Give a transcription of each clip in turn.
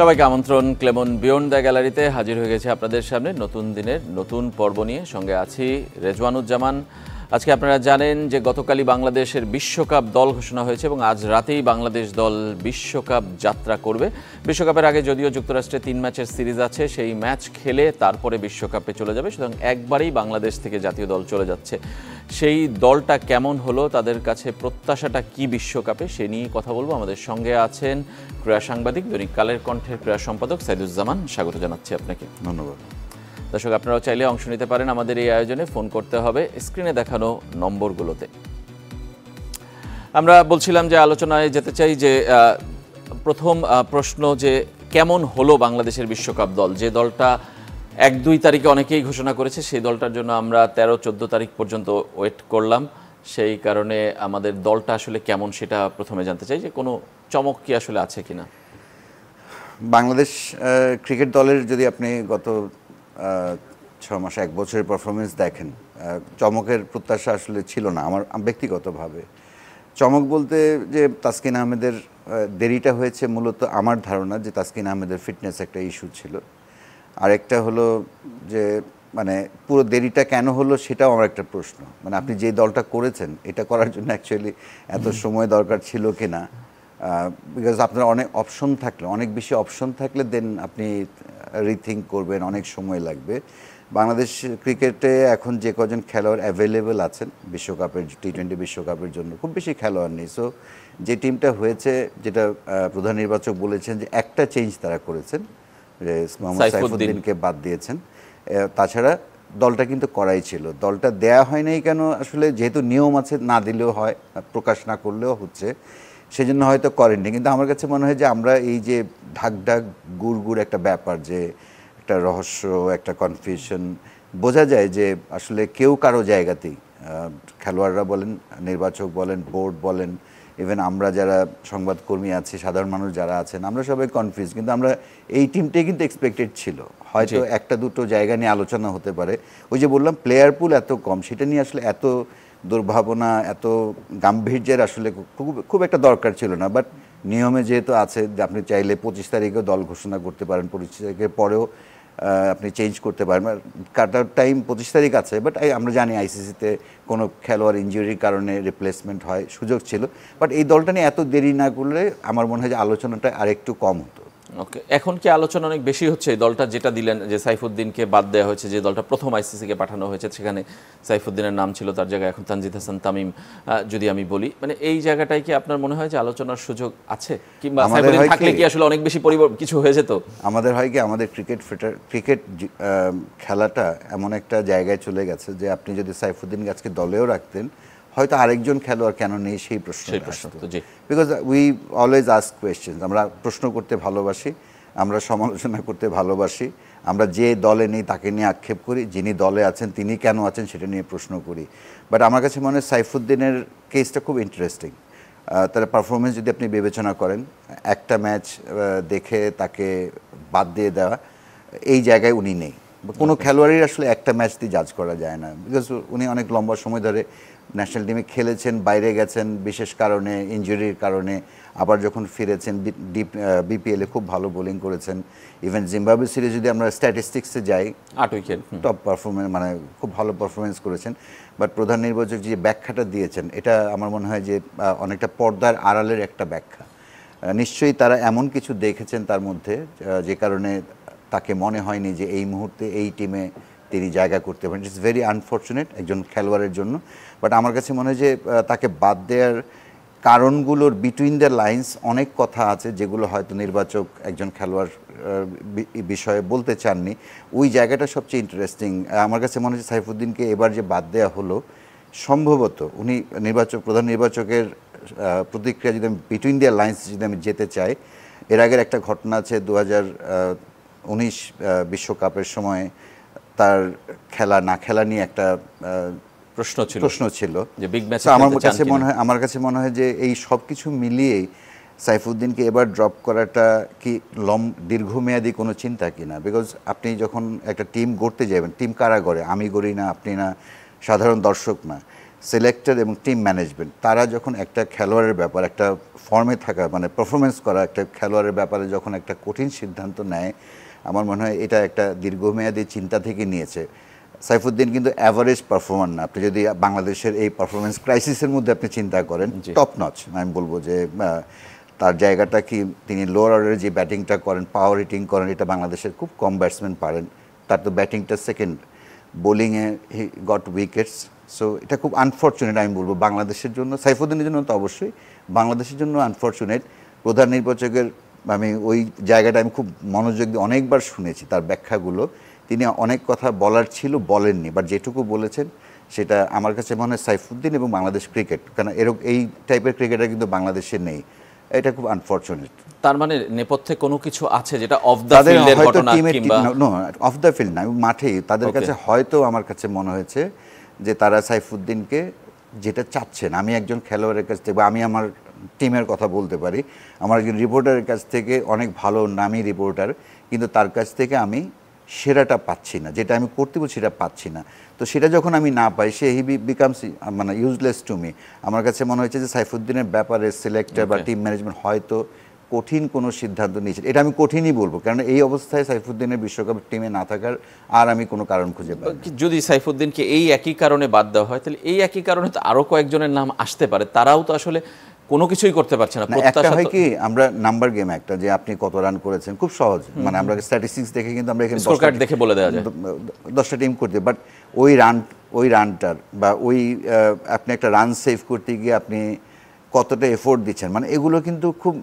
সবাইকে আমন্ত্রণ Clemon beyond the গ্যালারিতে হাজির হয়ে গেছে আপনাদের সামনে নতুন দিনের নতুন পর্ব নিয়ে। সঙ্গে আছি রেজওয়ানুজ্জামান। আজকে আপনারা জানেন যে গতকালই বাংলাদেশের বিশ্বকাপ দল ঘোষণা হয়েছে এবং আজ রাতেই বাংলাদেশ দল বিশ্বকাপ যাত্রা করবে। বিশ্বকাপের আগে যদিও যুক্তরাষ্ট্রে 3 ম্যাচের সিরিজ আছে, সেই ম্যাচ খেলে তারপরে বিশ্বকাপে চলে যাবে। সুতরাং একবারেই বাংলাদেশ থেকে জাতীয় দল চলে যাচ্ছে। সেই দলটা কেমন হলো, তাদের কাছে প্রত্যাশাটা কি বিশ্বকাপে, সে নিয়ে কথা বলবো। আমাদের সঙ্গে আছেন ক্রীড়া সাংবাদিক, দৈনিক কালের কণ্ঠের ক্রীড়া সম্পাদক সাইদুজ্জামান। স্বাগত জানাচ্ছি আপনাকে। ধন্যবাদ। দর্শক, আপনারাও চাইলে অংশ নিতে পারেন আমাদের এই আয়োজনে। ফোন করতে হবে স্ক্রিনে দেখানো নম্বরগুলোতে। আমরা বলছিলাম যে আলোচনায় যেতে চাই যে প্রথম প্রশ্ন যে কেমন হলো বাংলাদেশের বিশ্বকাপ দল। যে দলটা 1-2 তারিখে অনেকেই ঘোষণা করেছে, সেই দলটার জন্য আমরা 13-14 তারিখ পর্যন্ত ওয়েট করলাম। সেই কারণে আমাদের দলটা আসলে কেমন সেটা প্রথমে জানতে চাই, যে কোনো চমক কি আসলে আছে কিনা। বাংলাদেশ ক্রিকেট দলের যদি আপনি গত 6 মাস 1 বছরের পারফরমেন্স দেখেন, চমকের প্রত্যাশা আসলে ছিল না আমার ব্যক্তিগতভাবে। চমক বলতে যে তাসকিন আহমেদের দেরিটা হয়েছে, মূলত আমার ধারণা যে তাসকিন আহমেদের ফিটনেস একটা ইস্যু ছিল। আরেকটা হলো যে মানে পুরো দেরিটা কেন হলো সেটাও আমার একটা প্রশ্ন। মানে আপনি যে দলটা করেছেন এটা করার জন্য অ্যাকচুয়ালি এত সময় দরকার ছিল কি না, বিকজ আপনার অনেক অপশন থাকলে, অনেক বেশি অপশন থাকলে দেন আপনি রিথিঙ্ক করবেন, অনেক সময় লাগবে। বাংলাদেশ ক্রিকেটে এখন যে কজন খেলোয়াড় অ্যাভেলেবেল আছেন বিশ্বকাপের T20 বিশ্বকাপের জন্য, খুব বেশি খেলোয়াড় নেই। সো যে টিমটা হয়েছে, যেটা প্রধান নির্বাচক বলেছেন যে একটা চেঞ্জ তারা করেছেন, যে মোহাম্মদ সাইফুদ্দিনকে বাদ দিয়েছেন, তাছাড়া দলটা কিন্তু করাই ছিল। দলটা দেয়া হয় নাই কেন, আসলে যেহেতু নিয়ম আছে না দিলেও হয়, প্রকাশ না করলেও হচ্ছে, সেজন্য হয়তো করেননি। কিন্তু আমার কাছে মনে হয় যে আমরা এই যে ঢাক ঢাক গুড় গুড় একটা ব্যাপার, যে একটা রহস্য, একটা কনফিউশন, বোঝা যায় যে আসলে কেউ কারো জায়গাতেই, খেলোয়াড়রা বলেন, নির্বাচক বলেন, বোর্ড বলেন, ইভেন আমরা যারা সংবাদকর্মী আছি, সাধারণ মানুষ যারা আছেন, আমরা সবাই কনফিউজ। কিন্তু আমরা এই টিমটাই কিন্তু এক্সপেক্টেড ছিল, হয়তো একটা দুটো জায়গা নিয়ে আলোচনা হতে পারে। ওই যে বললাম প্লেয়ার পুল এত কম, সেটা নিয়ে আসলে এত দুর্ভাবনা, এত গাম্ভীর্যের আসলে খুব একটা দরকার ছিল না। বাট নিয়মে যেহেতু আছে যে আপনি চাইলে 25 তারিখেও দল ঘোষণা করতে পারেন, 25 তারিখের পরেও আপনি চেঞ্জ করতে পারেন, কাটার টাইম 25 তারিখ আছে। বাট আমরা জানি আইসিসিতে কোনো খেলোয়াড় ইনজুরির কারণে রিপ্লেসমেন্ট হয়, সুযোগ ছিল। বাট এই দলটা নিয়ে এত দেরি না করলে আমার মনে হয় যে আলোচনাটা আরেকটু কম হতো। ওকে, এখন কি আলোচনা অনেক বেশি হচ্ছে এই দলটা যেটা দিলেন, যে সাইফুদ্দিনকে বাদ দেওয়া হয়েছে, যে দলটা প্রথম আইসিসিকে পাঠানো হয়েছে, সেখানে সাইফুদ্দিনের নাম ছিল, তার জায়গায় এখন তানজিদ হাসান তামিম, যদি আমি বলি, মানে এই জায়গাটায় কি আপনার মনে হয় যে আলোচনার সুযোগ আছে, কিংবা সাইফুদ্দিন থাকলে কি আসলে অনেক বেশি কিছু হয়ে যেত? আমাদের হয় কি, আমাদের ক্রিকেট খেলাটা এমন একটা জায়গায় চলে গেছে যে আপনি যদি সাইফুদ্দিন আজকে দলেও রাখতেন, হয়তো আরেকজন খেলোয়াড় কেন নেই সেই প্রশ্ন। Because we always ask question. আমরা প্রশ্ন করতে ভালোবাসি, আমরা সমালোচনা করতে ভালোবাসি, আমরা যে দলে নেই তাকে নিয়ে আক্ষেপ করি, যিনি দলে আছেন তিনি কেন আছেন সেটা নিয়ে প্রশ্ন করি। বাট আমার কাছে মনে হয় সাইফুদ্দিনের কেসটা খুব ইন্টারেস্টিং। তার পারফরমেন্স যদি আপনি বিবেচনা করেন, একটা ম্যাচ দেখে তাকে বাদ দিয়ে দেওয়া, এই জায়গায় উনি নেই। কোনো খেলোয়াড়ই আসলে একটা ম্যাচ দিয়ে জাজ করা যায় না, বিকজ উনি অনেক লম্বা সময় ধরে ন্যাশনাল টিমে খেলেছেন, বাইরে গেছেন বিশেষ কারণে, ইনজুরির কারণে, আবার যখন ফিরেছেন বিপিএলে খুব ভালো বোলিং করেছেন। ইভেন জিম্বাবুয়ে সিরিজ যদি আমরা স্ট্যাটিস্টিক্সে যাই, 8 উইকেট টপ পারফরমেন্স, মানে খুব ভালো পারফরমেন্স করেছেন। বাট প্রধান নির্বাচক যে ব্যাখ্যাটা দিয়েছেন, এটা আমার মনে হয় যে অনেকটা পর্দার আড়ালের একটা ব্যাখ্যা। নিশ্চয়ই তারা এমন কিছু দেখেছেন তার মধ্যে, যে কারণে তাকে মনে হয়নি যে এই মুহূর্তে এই টিমে তিনি জায়গা করতে পারেন। ইটস ভেরি আনফর্চুনেট একজন খেলোয়াড়ের জন্য। বাট আমার কাছে মনে হয় যে তাকে বাদ দেওয়ার কারণগুলোর বিটুইন দ্য লাইন্স অনেক কথা আছে, যেগুলো হয়তো নির্বাচক একজন খেলোয়াড় বিষয়ে বলতে চাননি। ওই জায়গাটা সবচেয়ে ইন্টারেস্টিং আমার কাছে মনে হচ্ছে। সাইফুদ্দিনকে এবার যে বাদ দেওয়া হলো, সম্ভবত উনি প্রধান নির্বাচকের প্রতিক্রিয়া যদি আমি বিটুইন দ্য লাইন্স যদি আমি যেতে চাই, এর আগের একটা ঘটনা আছে 2019 বিশ্বকাপের সময় তার খেলা না খেলা নিয়ে একটা প্রশ্ন ছিল যে বিগ ম্যাচ। আমার কাছে মনে হয় যে এই সব কিছু মিলিয়েই সাইফুদ্দিনকে এবার ড্রপ করাটা কি দীর্ঘমেয়াদী কোনো চিন্তা কিনা। বিকজ আপনি যখন একটা টিম গড়তে যাবেন, টিম কারা গড়ে? আমি গড়ি না, আপনি না, সাধারণ দর্শক না। সিলেক্টর এবং টিম ম্যানেজমেন্ট তারা যখন একটা খেলোয়াড়ের ব্যাপার একটা ফর্মে থাকা মানে পারফরমেন্স করা একটা খেলোয়াড়ের ব্যাপারে যখন একটা কঠিন সিদ্ধান্ত নেয় আমার মনে হয় এটা একটা দীর্ঘমেয়াদী চিন্তা থেকে নিয়েছে। সাইফুদ্দিন কিন্তু অ্যাভারেজ পারফর্মার না। আপনি যদি বাংলাদেশের এই পারফরমেন্স ক্রাইসিসের মধ্যে আপনি চিন্তা করেন টপ নচ, আমি বলবো যে তার জায়গাটা কি তিনি লোয়ার অর্ডারে যে ব্যাটিংটা করেন পাওয়ার হিটিং করেন এটা বাংলাদেশের খুব কম ব্যাটসম্যান পারেন। তার তো ব্যাটিংটা সেকেন্ড, বোলিংয়ে হি গট উইকেটস। সো এটা খুব আনফর্চুনেট আমি বলবো বাংলাদেশের জন্য, সাইফুদ্দিনের জন্য তো অবশ্যই, বাংলাদেশের জন্য আনফর্চুনেট। প্রধান নির্বাচকের আমি ওই জায়গাটা আমি খুব মনোযোগ দিয়ে অনেকবার শুনেছি তার ব্যাখ্যাগুলো, তিনি অনেক কথা বলার ছিল বলেননি, বাট যেটুকু বলেছেন সেটা আমার কাছে মনে হয় সাইফুদ্দিন এবং বাংলাদেশ ক্রিকেট, কারণ এরকম এই টাইপের ক্রিকেটার কিন্তু বাংলাদেশে নেই, এটা খুব আনফর্চুনেট। তার মানে নেপথ্যে কোনো কিছু আছে যেটা অফ দ্য ফিল্ডের ঘটনা কিংবা নো অফ দ্য ফিল্ড না, মাঠেই তাদের কাছে হয়তো আমার কাছে মনে হয়েছে যে তারা সাইফুদ্দিনকে যেটা চাচ্ছেন, আমি একজন খেলোয়াড়ের কাছ থেকে বা আমি আমার টিমের কথা বলতে পারি, আমার একজন রিপোর্টারের কাছ থেকে অনেক ভালো নামী রিপোর্টার, কিন্তু তার কাছ থেকে আমি সেরাটা পাচ্ছি না, যেটা আমি করতে বলছি সেটা পাচ্ছি না। তো সেটা যখন আমি না পাই সে হি বিকামস মানে ইউজলেস টু মি। আমার কাছে মনে হয়েছে যে সাইফুদ্দিনের ব্যাপারে সিলেক্টর বা টিম ম্যানেজমেন্ট হয়তো কঠিন কোনো সিদ্ধান্ত নিয়েছে, এটা আমি কঠিনই বলবো, কারণ এই অবস্থায় সাইফুদ্দিনের বিশ্বকাপ টিমে না থাকার আর আমি কোনো কারণ খুঁজে পাই না। যদি সাইফুদ্দিনকে এই একই কারণে বাদ দেওয়া হয় তাহলে এই একই কারণে তো আরো কয়েকজনের নাম আসতে পারে, তারাও তো আসলে কোনো কিছুই করতে পারছে না। একটা হয় কি আমরা নাম্বার গেম একটা, যে আপনি কত রান করেছেন খুব সহজ, মানে আমরা স্ট্যাটিস্টিক্স দেখে কিন্তু আমরা এখানে স্কোর কার্ড দেখে বলে দেওয়া যায় 10টা টিম করতে, বাট ওই রানটার বা ওই আপনি একটা রান সেভ করতে গিয়ে আপনি কতটা এফোর্ট দিচ্ছেন, মানে এগুলো কিন্তু খুব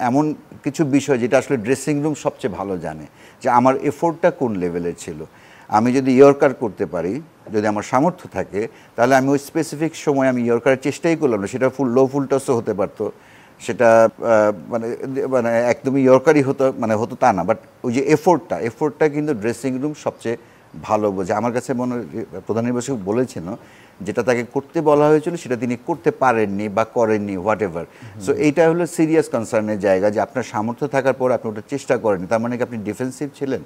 এমন কিছু বিষয় যেটা আসলে ড্রেসিং রুম সবচেয়ে ভালো জানে যে আমার এফোর্টটা কোন লেভেলের ছিল। আমি যদি ইয়র্কার করতে পারি, যদি আমার সামর্থ্য থাকে, তাহলে আমি ওই স্পেসিফিক সময় আমি ইয়র্কারের চেষ্টাই করলাম না, সেটা ফুল টসও হতে পারতো, সেটা মানে মানে একদমই ইয়র্কারই হতো তা না, বাট ওই যে এফোর্টটা কিন্তু ড্রেসিং রুম সবচেয়ে ভালো বোঝে। আমার কাছে মনে হয় প্রধান নির্বাচক বলেছেন যেটা তাকে করতে বলা হয়েছিল সেটা তিনি করতে পারেননি বা করেননি, হোয়াট এভার। সো এইটা হলো সিরিয়াস কনসার্নের জায়গা, যে আপনার সামর্থ্য থাকার পর আপনি ওটা চেষ্টা করেননি, তার মানে কি আপনি ডিফেন্সিভ ছিলেন?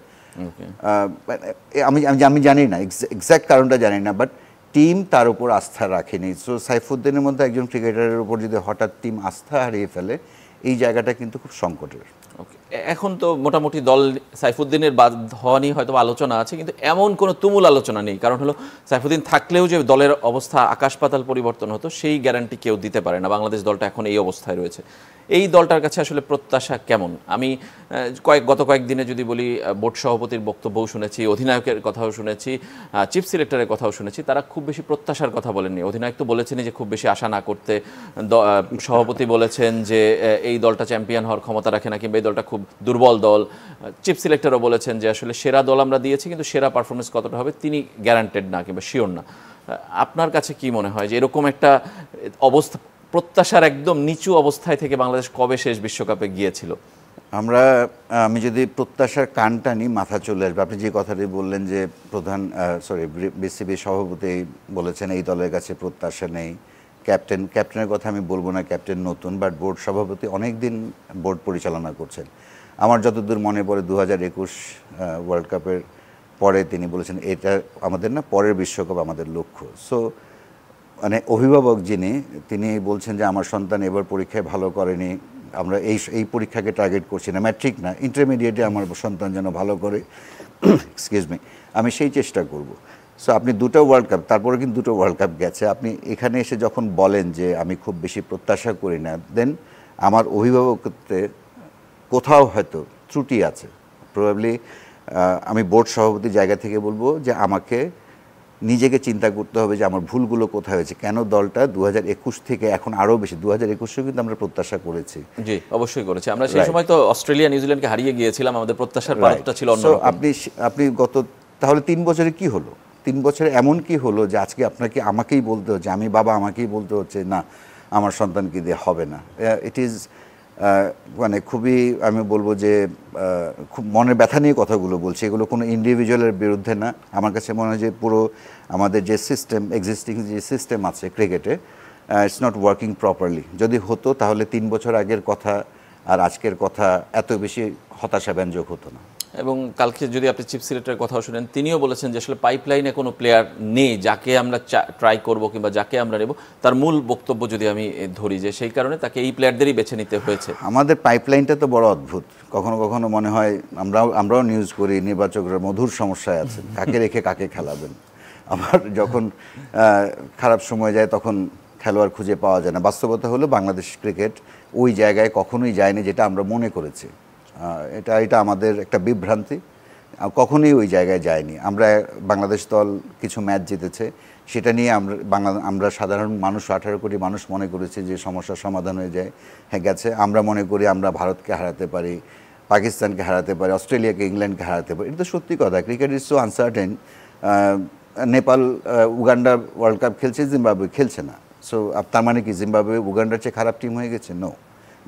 আমি জানি না, এক্স্যাক্ট কারণটা জানি না, বাট টিম তার উপর আস্থা রাখেনি। সো সাইফুদ্দিনের মধ্যে একজন ক্রিকেটারের উপর যদি হঠাৎ টিম আস্থা হারিয়ে ফেলে, এই জায়গাটা কিন্তু খুব সংকটের। এখন তো মোটামুটি দল সাইফুদ্দিনের বাদ হওয়া নিয়ে হয়তো আলোচনা আছে, কিন্তু এমন কোনো তুমুল আলোচনা নেই, কারণ হলো সাইফুদ্দিন থাকলেও যে দলের অবস্থা আকাশ পাতাল পরিবর্তন হতো সেই গ্যারান্টি কেউ দিতে পারে না। বাংলাদেশ দলটা এখন এই অবস্থায় রয়েছে, এই দলটার কাছে আসলে প্রত্যাশা কেমন? আমি গত কয়েকদিনে যদি বলি, বোর্ড সভাপতির বক্তব্যও শুনেছি, অধিনায়কের কথাও শুনেছি, চিফ সিলেক্টরের কথাও শুনেছি, তারা খুব বেশি প্রত্যাশার কথা বলেননি। অধিনায়ক তো বলেছেনই যে খুব বেশি আশা না করতে, সভাপতি বলেছেন যে এই দলটা চ্যাম্পিয়ন হওয়ার ক্ষমতা রাখে না, কিংবা এই দলটা খুব দুর্বল দল। চিফ সিলেক্টরও বলেছেন যে আসলে সেরা দল আমরা দিয়েছি, কিন্তু সেরা পারফরমেন্স কতটা হবে তিনি গ্যারান্টেড না কিংবা শিওর না। আপনার কাছে কি মনে হয় যে এরকম একটা অবস্থা, প্রত্যাশার একদম নিচু অবস্থায় থেকে বাংলাদেশ কবে শেষ বিশ্বকাপে গিয়েছিল? আমি যদি প্রত্যাশার কানটা নিই মাথা চলে আসবে। আপনি যে কথাটি বললেন যে বিসিবি সভাপতি বলেছেন এই দলের কাছে প্রত্যাশা নেই, ক্যাপ্টেনের কথা আমি বলবো না, ক্যাপ্টেন নতুন, বাট বোর্ড সভাপতি অনেক দিন বোর্ড পরিচালনা করছেন। আমার যতদূর মনে পড়ে 2021 ওয়ার্ল্ড কাপের পরে তিনি বলেছেন এটা আমাদের না, পরের বিশ্বকাপ আমাদের লক্ষ্য। সো মানে অভিভাবক যিনি, তিনি বলছেন যে আমার সন্তান এবার পরীক্ষায় ভালো করেনি, আমরা এই পরীক্ষাকে টার্গেট করছি না, ম্যাট্রিক না, ইন্টারমিডিয়েটে আমার সন্তান যেন ভালো করে, এক্সকিউজ মি, আমি সেই চেষ্টা করব। সো আপনি দুটো ওয়ার্ল্ড কাপ, তারপরে কিন্তু দুটো ওয়ার্ল্ড কাপ গেছে, আপনি এখানে এসে যখন বলেন যে আমি খুব বেশি প্রত্যাশা করি না, দেন আমার অভিভাবকত্বে কোথাও হয়তো ত্রুটি আছে। প্রবাবলি আমি বোর্ড সভাপতির জায়গা থেকে বলবো যে আমাকে নিজেকে চিন্তা করতে হবে যে আমার ভুলগুলো কোথায় হয়েছে, কেন দলটা 2021 থেকে এখন আরও বেশি, 2021 কিন্তু আমরা প্রত্যাশা করেছি। জি অবশ্যই করেছি আমরা, সেই সময় তো অস্ট্রেলিয়া নিউজিল্যান্ডকে হারিয়ে গিয়েছিলাম, আমাদের প্রত্যাশার পারতটা ছিল অন্য। আপনি তাহলে 3 বছরে কি হলো? 3 বছরে এমন কি হলো যে আজকে আপনাকে আমাকেই বলতে হচ্ছে, আমি বাবা আমাকেই বলতে হচ্ছে না আমার সন্তানকে দিয়ে হবে না? ইট ইজ মানে খুবই, আমি বলবো যে খুব মনের ব্যথা নিয়ে কথাগুলো বলছি, এগুলো কোনো ইন্ডিভিজুয়ালের বিরুদ্ধে না। আমার কাছে মনে হয় যে পুরো আমাদের যে সিস্টেম, এক্সিস্টিং যে সিস্টেম আছে ক্রিকেটে, ইটস নট ওয়ার্কিং প্রপারলি। যদি হতো তাহলে 3 বছর আগের কথা আর আজকের কথা এত বেশি হতাশাব্যঞ্জক হতো না। এবং কালকে যদি আপনি চিফ সিলেক্টরের কথাও শুনেন, তিনিও বলেছেন যে আসলে পাইপলাইনে কোনো প্লেয়ার নেই যাকে আমরা ট্রাই করব কিংবা যাকে আমরা নেব। তার মূল বক্তব্য যদি আমি ধরি যে সেই কারণে তাকে এই প্লেয়ারদেরই বেছে নিতে হয়েছে। আমাদের পাইপলাইনটা তো বড় অদ্ভুত, কখনো কখনো মনে হয় আমরাও নিউজ করি নির্বাচকরা মধুর সমস্যায় আছেন, কাকে রেখে কাকে খেলাবেন। আবার যখন খারাপ সময় যায় তখন খেলোয়াড় খুঁজে পাওয়া যায় না। বাস্তবতা হলো বাংলাদেশ ক্রিকেট ওই জায়গায় কখনোই যায়নি যেটা আমরা মনে করেছি। এটা আমাদের একটা বিভ্রান্তি, কখনোই ওই জায়গায় যায়নি। আমরা বাংলাদেশ দল কিছু ম্যাচ জিতেছে, সেটা নিয়ে আমরা সাধারণ মানুষ 18 কোটি মানুষ মনে করেছি যে সমস্যার সমাধান হয়ে যায়, হ্যাঁ গেছে। আমরা মনে করি আমরা ভারতকে হারাতে পারি, পাকিস্তানকে হারাতে পারি, অস্ট্রেলিয়াকে ইংল্যান্ডকে হারাতে পারি। এটা তো সত্যি কথা। Cricket is so uncertain. Nepal Uganda world cup খেলছে, জিম্বাবুয়ে খেলছে না। সো তার মানে কি জিম্বাবুয়ে উগান্ডার চেয়ে খারাপ টিম হয়ে গেছে? নো,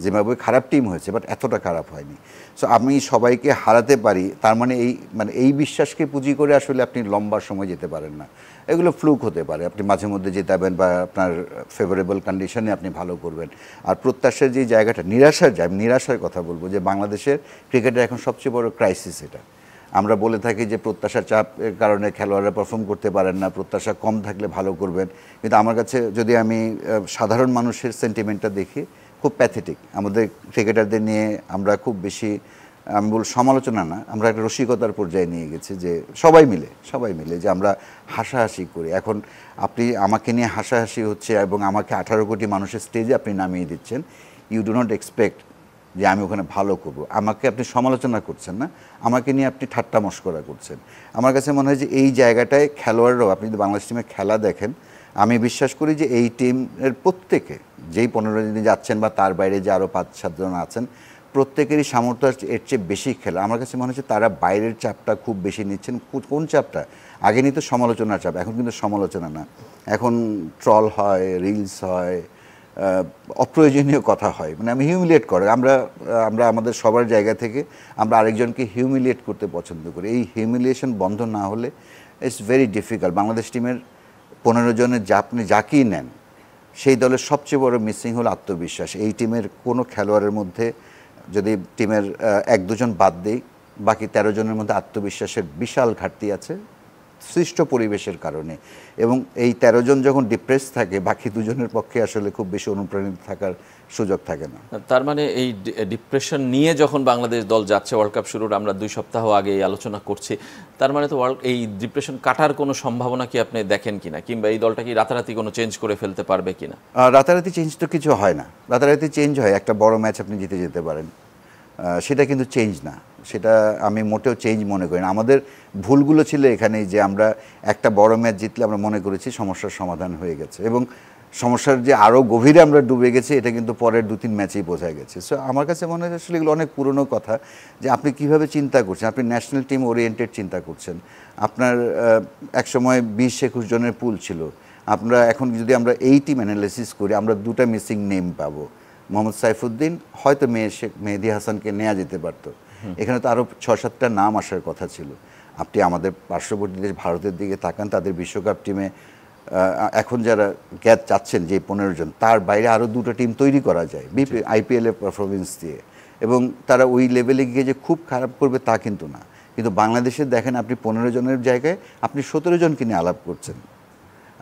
জিম্বাবুয়ে খারাপ টিম হয়েছে, বাট এতটা খারাপ হয়নি। সো আমি সবাইকে হারাতে পারি, তার মানে এই বিশ্বাসকে পুঁজি করে আসলে আপনি লম্বা সময় যেতে পারেন না। এগুলো ফ্লুক হতে পারে, আপনি মাঝে মধ্যে জেতাবেন বা আপনার ফেভারেবল কন্ডিশনে আপনি ভালো করবেন। আর প্রত্যাশার যে জায়গাটা, আমি নিরাশার কথা বলবো যে বাংলাদেশের ক্রিকেটের এখন সবচেয়ে বড় ক্রাইসিস এটা। আমরা বলে থাকি যে প্রত্যাশার চাপের কারণে খেলোয়াড়রা পারফর্ম করতে পারেন না, প্রত্যাশা কম থাকলে ভালো করবেন। কিন্তু আমার কাছে যদি আমি সাধারণ মানুষের সেন্টিমেন্টটা দেখি, খুব প্যাথেটিক। আমাদের ক্রিকেটারদের নিয়ে আমরা খুব বেশি, আমি বল সমালোচনা না, আমরা একটা রসিকতার পর্যায়ে নিয়ে গেছি যে সবাই মিলে যে আমরা হাসাহাসি করি। এখন আপনি আমাকে নিয়ে হাসাহাসি হচ্ছে এবং আমাকে 18 কোটি মানুষের স্টেজে আপনি নামিয়ে দিচ্ছেন। ইউ ডু নট এক্সপেক্ট যে আমি ওখানে ভালো করব। আমাকে আপনি সমালোচনা করছেন না, আমাকে নিয়ে আপনি ঠাট্টা মশকরা করছেন। আমার কাছে মনে হয় যে এই জায়গাটায় খেলোয়াড়রাও, আপনি যদি বাংলাদেশ টিমের খেলা দেখেন, আমি বিশ্বাস করি যে এই টিমের প্রত্যেকে, যেই 15 দিনে যাচ্ছেন বা তার বাইরে যে আরও 5-7 জন আছেন, প্রত্যেকেরই সামর্থ্য এর চেয়ে বেশি খেলা। আমার কাছে মনে হচ্ছে তারা বাইরের চাপটা খুব বেশি নিচ্ছেন। কোন চাপটা? আগে নিত সমালোচনার চাপ, এখন কিন্তু সমালোচনা না, এখন ট্রল হয়, রিলস হয়, অপ্রয়োজনীয় কথা হয়, মানে আমি হিউমিলিয়েট করে আমরা আমাদের সবার জায়গা থেকে আমরা আরেকজনকে হিউমিলিয়েট করতে পছন্দ করি। এই হিউমিলিয়েশন বন্ধ না হলে ইটস ভেরি ডিফিকাল্ট। বাংলাদেশ টিমের 15 জনের আপনি যাকেই নেন, সেই দলের সবচেয়ে বড় মিসিং হলো আত্মবিশ্বাস। এই টিমের কোনো খেলোয়াড়ের মধ্যে যদি টিমের 1-2 জন বাদ দেই, বাকি 13 জনের মধ্যে আত্মবিশ্বাসের বিশাল ঘাটতি আছে সৃষ্ট পরিবেশের কারণে। এবং এই 13 জন যখন ডিপ্রেস থাকে, বাকি 2 জনের পক্ষে আসলে খুব বেশি অনুপ্রাণিত থাকার সুযোগ থাকে না। তার মানে এই ডিপ্রেশন নিয়ে যখন বাংলাদেশ দল যাচ্ছে ওয়ার্ল্ড কাপ শুরুর, আমরা 2 সপ্তাহ আগে এই আলোচনা করছি, তার মানে তো এই ডিপ্রেশন কাটার কোনো সম্ভাবনা কি আপনি দেখেন কিনা, কিংবা এই দলটা কি রাতারাতি কোনো চেঞ্জ করে ফেলতে পারবে কিনা? রাতারাতি চেঞ্জ তো কিছু হয় না। রাতারাতি চেঞ্জ হয় একটা বড় ম্যাচ আপনি জিতে যেতে পারেন, সেটা কিন্তু চেঞ্জ না। সেটা আমি মোটেও চেঞ্জ মনে করি না। আমাদের ভুলগুলো ছিল এখানেই যে আমরা একটা বড় ম্যাচ জিতলে আমরা মনে করেছি সমস্যার সমাধান হয়ে গেছে, এবং সমস্যার যে আরও গভীরে আমরা ডুবে গেছি এটা কিন্তু পরের 2-3 ম্যাচেই বোঝা গেছে। সো আমার কাছে মনে হয় আসলে এগুলো অনেক পুরনো কথা, যে আপনি কীভাবে চিন্তা করছেন। আপনি ন্যাশনাল টিম ওরিয়েন্টেড চিন্তা করছেন। আপনার একসময় 20-21 জনের পুল ছিল, এখন যদি আমরা এই টিম অ্যানালাইসিস করি, আমরা 2টা মিসিং নেম পাবো। মোহাম্মদ সাইফুদ্দিন, হয়তো মেহেদী হাসানকে নেওয়া যেতে পারত। এখানে তো আরও 6-7টা নাম আসার কথা ছিল। আপনি আমাদের পার্শ্ববর্তী দেশ ভারতের দিকে তাকান, তাদের বিশ্বকাপ টিমে এখন যারা ক্যাচ চাচ্ছেন যে 15 জন, তার বাইরে আরও 2টা টিম তৈরি করা যায় আইপিএলের পারফরমেন্স দিয়ে, এবং তারা ওই লেভেলে গিয়ে যে খুব খারাপ করবে তা কিন্তু না। কিন্তু বাংলাদেশে দেখেন, আপনি 15 জনের জায়গায় আপনি 17 জনকে নিয়ে আলাপ করছেন।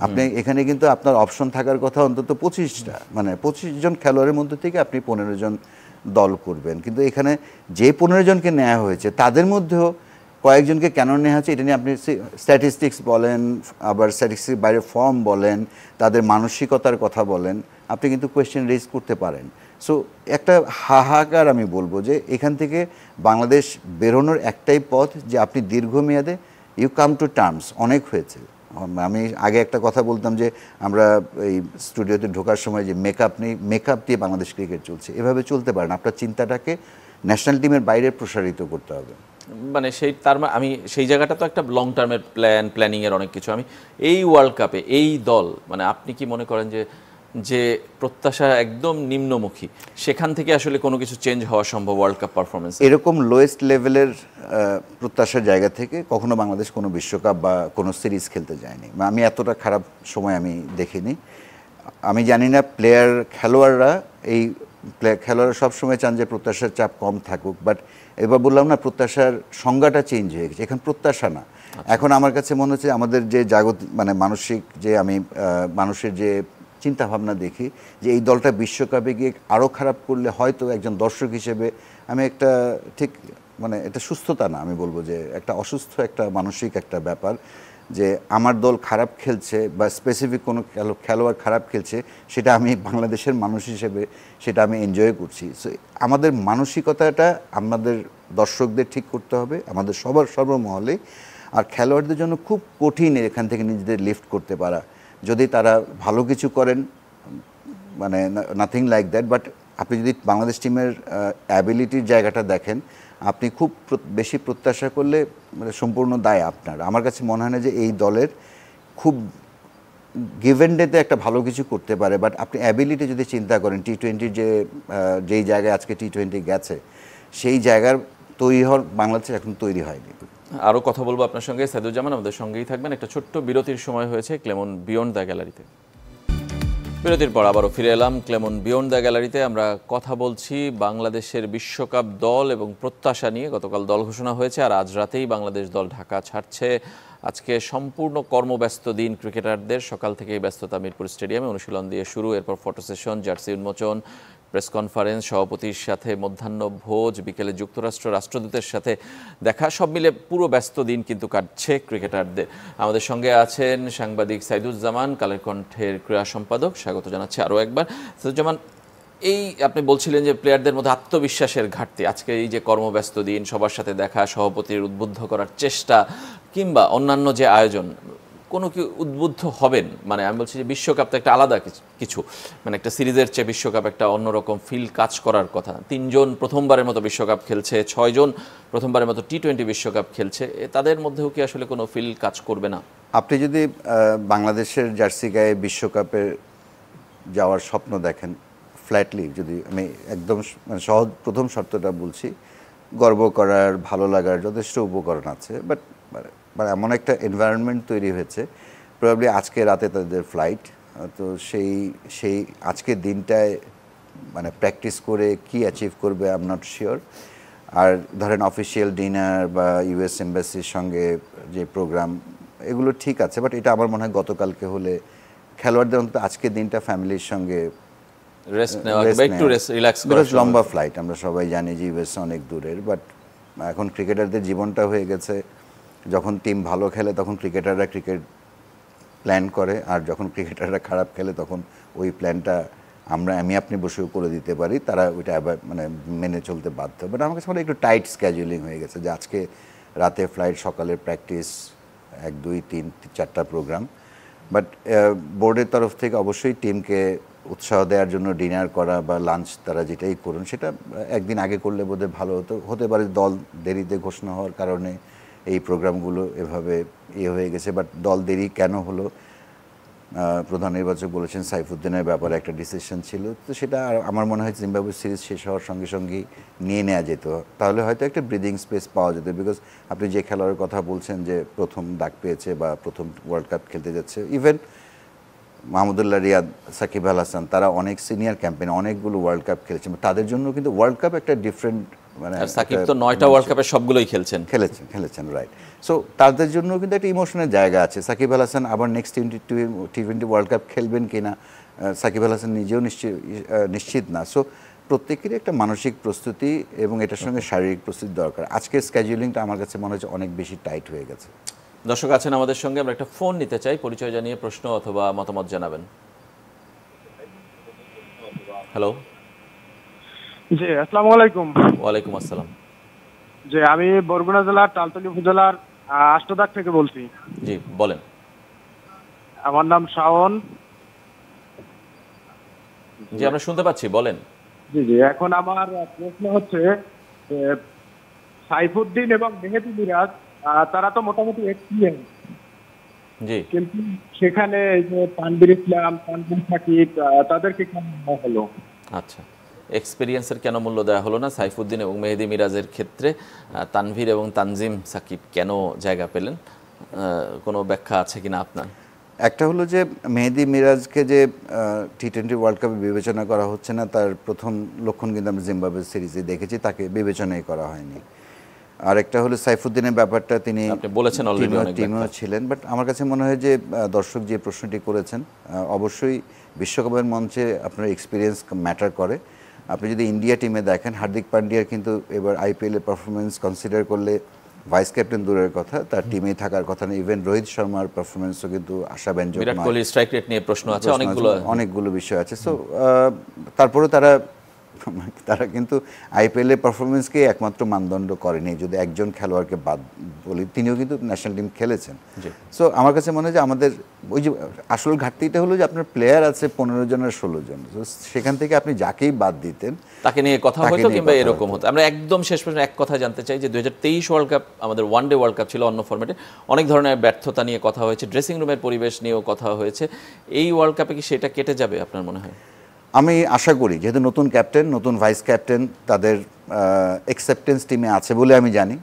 আপনি এখানে কিন্তু আপনার অপশন থাকার কথা অন্তত 25টা, মানে 25 জন খেলোয়াড়ের মধ্যে থেকে আপনি 15 জন দল করবেন। কিন্তু এখানে যে 15 জনকে নেওয়া হয়েছে তাদের মধ্যেও কয়েকজনকে কেন নেওয়া হচ্ছে এটা নিয়ে আপনি স্ট্যাটিস্টিক্স বলেন, আবার স্ট্যাটিস্টিক্স বাইরে ফর্ম বলেন, তাদের মানসিকতার কথা বলেন, আপনি কিন্তু কোয়েশ্চেন রেজ করতে পারেন। সো একটা হাহাকার, আমি বলবো যে এখান থেকে বাংলাদেশ বেরোনোর একটাই পথ, যে আপনি দীর্ঘমেয়াদে ইউ কাম টু টার্মস। অনেক হয়েছে। আমি আগে একটা কথা বলতাম যে আমরা এই স্টুডিওতে ঢোকার সময় যে মেকআপ দিয়ে বাংলাদেশ ক্রিকেট চলছে, এভাবে চলতে পারেন। আপনার চিন্তাটাকে ন্যাশনাল টিমের বাইরে প্রসারিত করতে হবে। মানে আমি সেই জায়গাটা তো একটা লং টার্মের প্ল্যানিংয়ের অনেক কিছু। আমি এই ওয়ার্ল্ড কাপে এই দল, মানে আপনি কি মনে করেন যে প্রত্যাশা একদম নিম্নমুখী, সেখান থেকে আসলে কোনো কিছু চেঞ্জ হওয়া সম্ভব ওয়ার্ল্ড কাপ পারফরমেন্স? এরকম লোয়েস্ট লেভেলের প্রত্যাশার জায়গা থেকে কখনো বাংলাদেশ কোনো বিশ্বকাপ বা কোনো সিরিজ খেলতে যায়নি। আমি এতটা খারাপ সময় আমি দেখিনি। আমি জানি না খেলোয়াড়রা এই খেলোয়াড়রা সবসময় চান যে প্রত্যাশার চাপ কম থাকুক, বাট এবার বললাম না প্রত্যাশার সংজ্ঞাটা চেঞ্জ হয়ে গেছে, এখন প্রত্যাশা না। এখন আমার কাছে মনে হচ্ছে আমাদের যে মানে মানসিক যে আমি মানুষের যে চিন্তা ভাবনা দেখি যে এই দলটা বিশ্বকাপে গিয়ে আরও খারাপ করলে হয়তো একজন দর্শক হিসেবে আমি একটা ঠিক মানে এটা সুস্থতা না, আমি বলবো যে একটা অসুস্থ একটা মানসিক একটা ব্যাপার যে আমার দল খারাপ খেলছে বা স্পেসিফিক কোনো খেলোয়াড় খারাপ খেলছে, সেটা আমি বাংলাদেশের মানুষ হিসেবে সেটা আমি এনজয় করছি। সো আমাদের মানসিকতাটা আমাদের দর্শকদের ঠিক করতে হবে, আমাদের সবার সর্বমহলে। আর খেলোয়াড়দের জন্য খুব কঠিন এখান থেকে নিজেদের লিফট করতে পারা, যদি তারা ভালো কিছু করেন, মানে নাথিং লাইক দ্যাট। বাট আপনি যদি বাংলাদেশ টিমের অ্যাবিলিটির জায়গাটা দেখেন, আপনি খুব বেশি প্রত্যাশা করলে মানে সম্পূর্ণ দায় আপনার। আমার কাছে মনে হয় না যে এই দলের খুব গিভেন ডেতে একটা ভালো কিছু করতে পারে, বাট আপনি অ্যাবিলিটি যদি চিন্তা করেন টি-20 যেই জায়গায় আজকে টি-20 গেছে, সেই জায়গার তৈরি হওয়ার বাংলাদেশ এখন তৈরি হয়নি। আরও কথা বলবো আপনার সঙ্গে, সাইদুজ্জামান আমাদের সঙ্গেই থাকবেন। একটা ছোট্ট বিরতির সময় হয়েছে ক্লেমন বিয়ন্ড দ্য গ্যালারিতে। বিরতির পর আবারও ফিরে এলাম ক্লেমন বিয়ন্ড দ্য গ্যালারিতে। আমরা কথা বলছি বাংলাদেশের বিশ্বকাপ দল এবং প্রত্যাশা নিয়ে। গতকাল দল ঘোষণা হয়েছে আর আজ রাতেই বাংলাদেশ দল ঢাকা ছাড়ছে। আজকে সম্পূর্ণ কর্মব্যস্ত দিন ক্রিকেটারদের। সকাল থেকেই ব্যস্ততা মিরপুর স্টেডিয়ামে, অনুশীলন দিয়ে শুরু, এরপর ফটো সেশন, জার্সি উন্মোচন, প্রেস কনফারেন্স, সভাপতির সাথে মধ্যাহ্ন ভোজ, বিকেলে যুক্তরাষ্ট্র রাষ্ট্রদূতের সাথে দেখা, সব মিলে পুরো ব্যস্ত দিন কিন্তু কাটছে ক্রিকেটারদের। আমাদের সঙ্গে আছেন সাংবাদিক সাইদুজ্জামান, কালের কণ্ঠের ক্রীড়া সম্পাদক। স্বাগত জানাচ্ছি আরও একবার। সাইদুজ্জামান, এই আপনি বলছিলেন যে প্লেয়ারদের মধ্যে আত্মবিশ্বাসের ঘাটতি, আজকে এই যে কর্মব্যস্ত দিন, সবার সাথে দেখা, সভাপতির উদ্বুদ্ধ করার চেষ্টা, কিংবা অন্যান্য যে আয়োজন, কোনো কি উদ্বুদ্ধ হবেন? মানে আমি বলছি যে বিশ্বকাপ তো একটা আলাদা কিছু, মানে একটা সিরিজের চেয়ে বিশ্বকাপ একটা অন্যরকম ফিল কাজ করার কথা। 3 জন প্রথমবারের মতো বিশ্বকাপ খেলছে, 6 জন প্রথমবারের মতো টি-20 বিশ্বকাপ খেলছে, তাদের মধ্যেও কি আসলে কোনো ফিল কাজ করবে না? আপনি যদি বাংলাদেশের জার্সি গায়ে বিশ্বকাপে যাওয়ার স্বপ্ন দেখেন, ফ্ল্যাটলি যদি আমি একদম মানে সহজ প্রথম শর্তটা বলছি, গর্ব করার, ভালো লাগার যথেষ্ট উপকরণ আছে, বাট মানে এমন একটা এনভায়রনমেন্ট তৈরি হয়েছে, প্রবাবলি আজকে রাতে তাদের ফ্লাইট, তো সেই আজকের দিনটায় মানে প্র্যাকটিস করে কি অ্যাচিভ করবে আই এম নট শিওর। আর ধরেন অফিসিয়াল ডিনার বা ইউএস এম্বাসির সঙ্গে যে প্রোগ্রাম, এগুলো ঠিক আছে, বাট এটা আমার মনে হয় গতকালকে হলে খেলোয়াড়দের অন্তত আজকের দিনটা ফ্যামিলির সঙ্গে রেস্ট নেওয়া, একটু রিল্যাক্স করা। লম্বা ফ্লাইট, আমরা সবাই জানি যে ইউএস অনেক দূরের, বাট এখন ক্রিকেটারদের জীবনটা হয়ে গেছে যখন টিম ভালো খেলে তখন ক্রিকেটাররা ক্রিকেট প্ল্যান করে, আর যখন ক্রিকেটাররা খারাপ খেলে তখন ওই প্ল্যানটা আমি আপনি বসেও করে দিতে পারি, তারা ওইটা মানে মেনে চলতে বাধ্য। বাট আমার কাছে মনে হয় একটু টাইট স্ক্যাজুয়ালিং হয়ে গেছে যে আজকে রাতে ফ্লাইট, সকালের প্র্যাকটিস, 1, 2, 3, 4টা প্রোগ্রাম। বাট বোর্ডের তরফ থেকে অবশ্যই টিমকে উৎসাহ দেওয়ার জন্য ডিনার করা বা লাঞ্চ, তারা যেটাই করুন সেটা একদিন আগে করলে বোধহয় ভালো হতে পারে। দল দেরিতে ঘোষণা হওয়ার কারণে এই প্রোগ্রামগুলো এভাবে হয়ে গেছে। বাট দল দেরি কেন হলো, প্রধান নির্বাচক বলেছেন সাইফুদ্দিনের ব্যাপারে একটা ডিসিশন ছিল, তো সেটা আমার মনে হয় জিম্বাবুয়ে সিরিজ শেষ হওয়ার সঙ্গে সঙ্গেই নিয়ে নেওয়া যেত, তাহলে হয়তো একটা ব্রিদিং স্পেস পাওয়া যেত। বিকজ আপনি যে খেলোয়াড়ের কথা বলছেন যে প্রথম ডাক পেয়েছে বা প্রথম ওয়ার্ল্ড কাপ খেলতে যাচ্ছে, ইভেন মাহমুদুল্লাহ রিয়াদ, সাকিব আল হাসান, তারা অনেক সিনিয়র ক্যাম্পেইনে অনেকগুলো ওয়ার্ল্ড কাপ খেলেছেন, তাদের জন্য কিন্তু ওয়ার্ল্ড কাপ একটা ডিফারেন্ট, মানে সাকিব তো 9টা ওয়ার্ল্ড কাপে সবগুলোই খেলেছেন রাইট। সো তাদের জন্য কিন্তু একটা ইমোশনের জায়গা আছে। সাকিব আল হাসান আবার নেক্সট টি-20 ওয়ার্ল্ড কাপ খেলবেন কিনা সাকিব আল হাসান নিজেও নিশ্চিত না। সো প্রত্যেকেরই একটা মানসিক প্রস্তুতি এবং এটার সঙ্গে শারীরিক প্রস্তুতি দরকার। আজকের স্কেডিউলিংটা আমার কাছে মনে হচ্ছে অনেক বেশি টাইট হয়ে গেছে। দর্শক আছেন আমাদের সঙ্গে, আমরা একটা ফোন নিতে চাই, পরিচয় জানিয়ে প্রশ্ন অথবা মতামত জানাবেন। হ্যালো, জি আসসালামু আলাইকুম। ওয়ালাইকুম আসসালাম। জি আমি বরগুনা জেলার তালতলী উপজেলার আষ্টদাগ থেকে বলছি। জি বলেন। আমার নাম শাওন। জি আমরা শুনতে পাচ্ছি, বলেন। জি জি এখন আমার প্রশ্ন হচ্ছে সাইফুদ্দিন এবং মেহেদী মিরাজ তারা তো মোটামুটি এক্সপিরিয়েন্স, জি, কিন্তু সেখানে এই যে তানভীর ইসলাম, তানজিম সাকিব তাদেরকে কেন দেওয়া হলো? আচ্ছা, এক্সপিরিয়েন্সের কেন মূল্য দেওয়া হলো না সাইফুদ্দিন এবং মেহেদী মিরাজের ক্ষেত্রে? তানভীর এবং তানজিম সাকিব কেন জায়গা পেলেন, কোনো ব্যাখ্যা আছে কিনা আপনার? একটা হলো যে মেহেদী মিরাজকে যে টি-20 ওয়ার্ল্ড কাপে বিবেচনা করা হচ্ছে না, তার প্রথম লক্ষণ কিন্তু আমরা জিম্বাবুয়ে সিরিজে দেখেছি, তাকে বিবেচনাই করা হয়নি। আর একটা হলো সাইফুদ্দিনের ব্যাপারটা, তিনি আপনি বলেছেন অলরেডি অনেক টিমেও ছিলেন, বাট আমার কাছে মনে হয় যে দর্শক যে প্রশ্নটি করেছেন, অবশ্যই বিশ্বকাপের মঞ্চে আপনার এক্সপিরিয়েন্স ম্যাটার করে। আপনি যদি ইন্ডিয়া টিমে দেখেন, হার্দিক পান্ডিয়ার কিন্তু এবার আইপিএলের পারফরমেন্স কনসিডার করলে ভাইস ক্যাপ্টেন দূরের কথা, তার টিমে থাকার কথা না। ইভেন রোহিত শর্মার পারফরমেন্সও কিন্তু আশাব্যঞ্জক। বিরাট কোহলির স্ট্রাইক রেট নিয়ে প্রশ্ন আছে, অনেকগুলো বিষয় আছে। সো তারপরে তারা কিন্তু আইপিএলের পারফরমেন্সকে একমাত্র মানদণ্ড করেনি। যদি একজন খেলোয়াড়কে বাদ বলি, তিনিও কিন্তু ন্যাশনাল টিম খেলেছেন। সো আমার কাছে মনে হয় যে আমাদের ওই যে আসল ঘাটতিটা হলো যে আপনার প্লেয়ার আছে 15 জন আর 16 জন, সেখান থেকে আপনি যাকেই বাদ দিতেন তাকে নিয়ে কথা হতো কিংবা এরকম হতো। আমরা একদম শেষ প্রশ্ন এক কথা জানতে চাই যে 2023 ওয়ার্ল্ড কাপ আমাদের ওয়ানডে ওয়ার্ল্ড কাপ ছিল, অন্য ফরম্যাটে অনেক ধরনের ব্যর্থতা নিয়ে কথা হয়েছে, ড্রেসিং রুমের পরিবেশ নিয়েও কথা হয়েছে। এই ওয়ার্ল্ড কাপে কি সেটা কেটে যাবে আপনার মনে হয়? আমি আশা করি, যেহেতু নতুন ক্যাপ্টেন, নতুন ভাইস ক্যাপ্টেন, তাদের অ্যাকসেপ্টেন্স টিমে আছে বলে আমি জানি।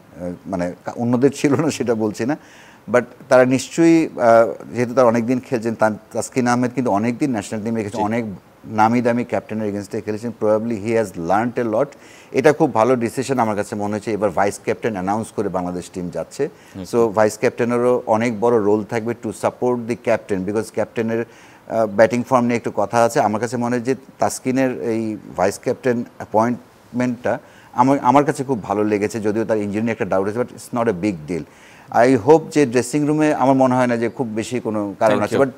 মানে অন্যদের ছিল না সেটা বলছি না, বাট তারা নিশ্চয়ই, যেহেতু তারা অনেকদিন খেলছেন, তাসকিন আহমেদ কিন্তু অনেকদিন ন্যাশনাল টিমে খেলছেন, অনেক নামি দামি ক্যাপ্টেনের এগেনস্টে খেলেছেন, প্রবাবলি হি হ্যাজ লার্নড এ লট। এটা খুব ভালো ডিসিশন আমার কাছে মনে হচ্ছে। এবার ভাইস ক্যাপ্টেন অ্যানাউন্স করে বাংলাদেশ টিম যাচ্ছে, সো ভাইস ক্যাপ্টেনেরও অনেক বড় রোল থাকবে to support the captain, because ক্যাপ্টেনের ব্যাটিং ফর্ম নিয়ে একটু কথা আছে। আমার কাছে মনে হয় যে তাসকিনের এই ভাইস ক্যাপ্টেন অ্যাপয়েন্টমেন্টটা আমার কাছে খুব ভালো লেগেছে, যদিও তার ইঞ্জুরি নিয়ে একটা ডাউট আছে, but it's not a big deal. I hope যে ড্রেসিং রুমে আমার মনে হয় না যে খুব বেশি কোনো কারণ আছে, বাট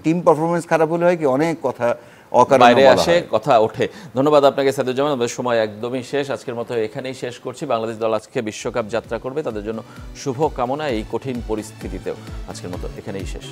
টিম পারফরমেন্স খারাপ হলে হয় কি অনেক কথা বাইরে আসে, কথা ওঠে। ধন্যবাদ আপনাকে সাইদুজ্জামান। আমাদের সময় একদমই শেষ, আজকের মতো এখানেই শেষ করছি। বাংলাদেশ দল আজকে বিশ্বকাপ যাত্রা করবে, তাদের জন্য শুভ কামনা এই কঠিন পরিস্থিতিতেও। আজকের মতো এখানেই শেষ।